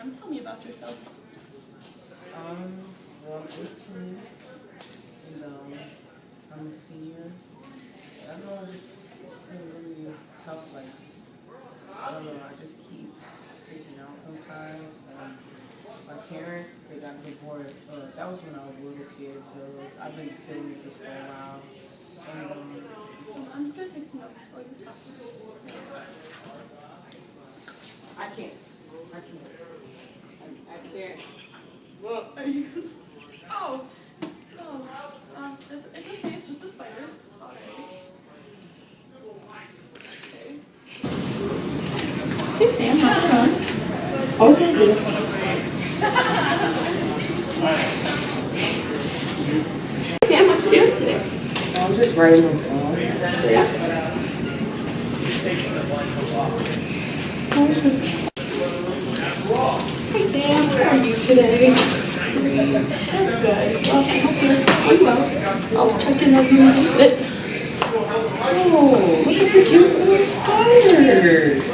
Sam, tell me about yourself. Well, I'm 18, and I'm a senior. I don't know, it's been really tough. Like, I don't know, I just keep freaking out sometimes. My parents, they got divorced, but that was when I was a little kid, so I've been dealing with this for a while. And I'm just gonna take some notes while you're talking. I can't. Well, are you? Oh, it's okay. It's just a spider. It's alright. Okay. Hey Sam, how's it going? Oh, it's going good. Hey Sam, what you doing today? I'm just writing on the phone. Yeah. Hey Sam, how are you today? That's good. Well, I hope you're doing well. I'll check in on you in a little bit. Oh, look at the cute little spiders.